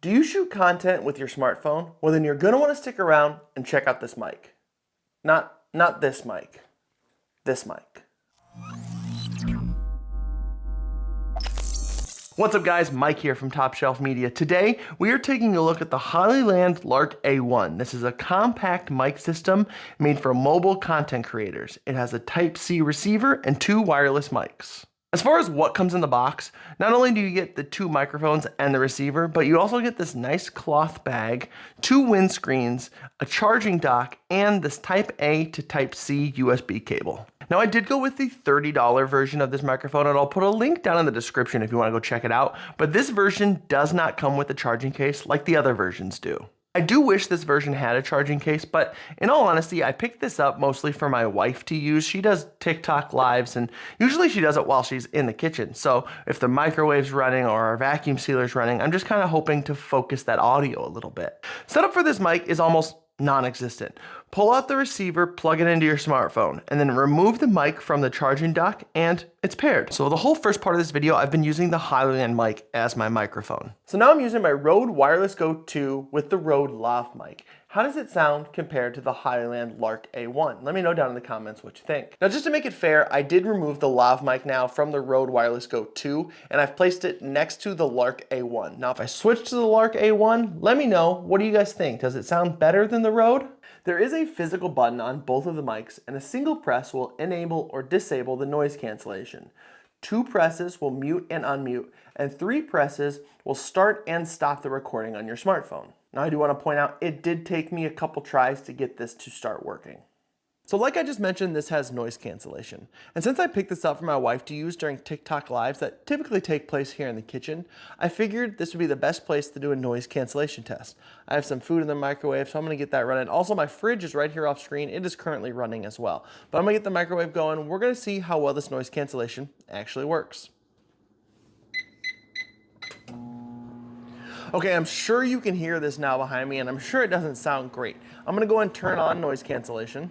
Do you shoot content with your smartphone? Well, then you're gonna wanna stick around and check out this mic. Not this mic, this mic. What's up guys, Mike here from TopShelf Media. Today, we are taking a look at the Hollyland Lark A1. This is a compact mic system made for mobile content creators. It has a Type-C receiver and 2 wireless mics. As far as what comes in the box, not only do you get the 2 microphones and the receiver, but you also get this nice cloth bag, 2 windscreens, a charging dock, and this Type-A to Type-C USB cable. Now I did go with the $30 version of this microphone, and I'll put a link down in the description if you want to go check it out, but this version does not come with a charging case like the other versions do. I do wish this version had a charging case, but in all honesty, I picked this up mostly for my wife to use. She does TikTok lives, and usually she does it while she's in the kitchen. So if the microwave's running or our vacuum sealer's running, I'm just kind of hoping to focus that audio a little bit. Setup for this mic is almost non-existent. Pull out the receiver, plug it into your smartphone, and then remove the mic from the charging dock, and it's paired. So the whole first part of this video, I've been using the Hollyland mic as my microphone. So now I'm using my RØDE Wireless Go II with the RØDE Lav mic. How does it sound compared to the Hollyland Lark A1? Let me know down in the comments what you think. Now just to make it fair, I did remove the Lav mic now from the RØDE Wireless Go II, and I've placed it next to the Lark A1. Now if I switch to the Lark A1, let me know, what do you guys think? Does it sound better than the RØDE? There is a physical button on both of the mics, and a single press will enable or disable the noise cancellation. 2 presses will mute and unmute, and 3 presses will start and stop the recording on your smartphone. Now I do want to point out, it did take me a couple tries to get this to start working. So like I just mentioned, this has noise cancellation. And since I picked this up for my wife to use during TikTok lives that typically take place here in the kitchen, I figured this would be the best place to do a noise cancellation test. I have some food in the microwave, so I'm gonna get that running. Also, my fridge is right here off screen. It is currently running as well. But I'm gonna get the microwave going. We're gonna see how well this noise cancellation actually works. Okay, I'm sure you can hear this now behind me, and I'm sure it doesn't sound great. I'm gonna go and turn on noise cancellation.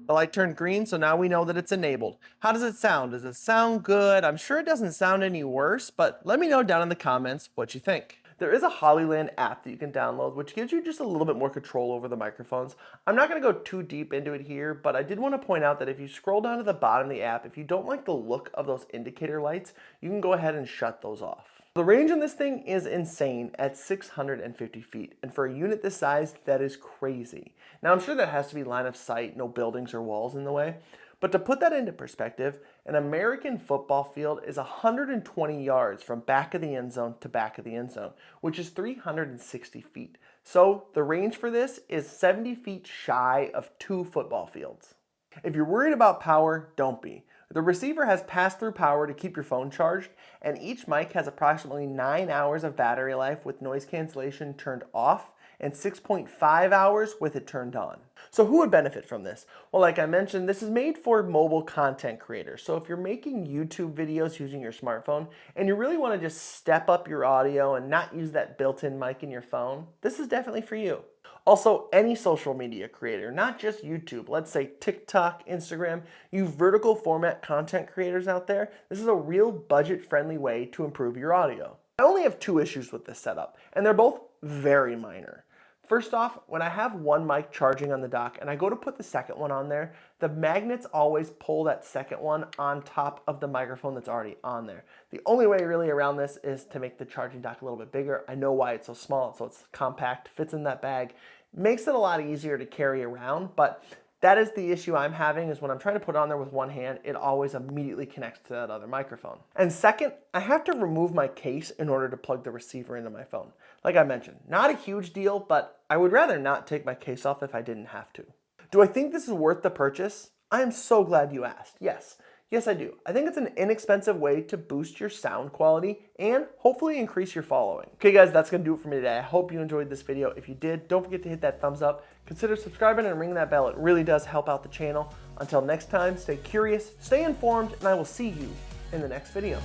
The light turned green, so now we know that it's enabled. How does it sound? Does it sound good? I'm sure it doesn't sound any worse, but let me know down in the comments what you think. There is a Hollyland app that you can download, which gives you just a little bit more control over the microphones. I'm not gonna go too deep into it here, but I did wanna point out that if you scroll down to the bottom of the app, if you don't like the look of those indicator lights, you can go ahead and shut those off. The range on this thing is insane at 650 feet, and for a unit this size, that is crazy. Now I'm sure that has to be line of sight, no buildings or walls in the way, but to put that into perspective, an American football field is 120 yards from back of the end zone to back of the end zone, which is 360 feet. So the range for this is 70 feet shy of 2 football fields. If you're worried about power, don't be. The receiver has pass-through power to keep your phone charged, and each mic has approximately 9 hours of battery life with noise cancellation turned off and 6.5 hours with it turned on. So who would benefit from this? Well, like I mentioned, this is made for mobile content creators. So if you're making YouTube videos using your smartphone and you really want to just step up your audio and not use that built-in mic in your phone, this is definitely for you. Also, any social media creator, not just YouTube, let's say TikTok, Instagram, you vertical format content creators out there, this is a real budget-friendly way to improve your audio. I only have 2 issues with this setup, and they're both very minor. First off, when I have one mic charging on the dock and I go to put the second one on there, the magnets always pull that second one on top of the microphone that's already on there. The only way really around this is to make the charging dock a little bit bigger. I know why it's so small, so it's compact, fits in that bag, makes it a lot easier to carry around, but that is the issue I'm having, is when I'm trying to put it on there with one hand, it always immediately connects to that other microphone. And second, I have to remove my case in order to plug the receiver into my phone. Like I mentioned, not a huge deal, but I would rather not take my case off if I didn't have to. Do I think this is worth the purchase? I am so glad you asked. Yes, I do. I think it's an inexpensive way to boost your sound quality and hopefully increase your following. Okay guys, that's gonna do it for me today. I hope you enjoyed this video. If you did, don't forget to hit that thumbs up. Consider subscribing and ring that bell. It really does help out the channel. Until next time, stay curious, stay informed, and I will see you in the next video.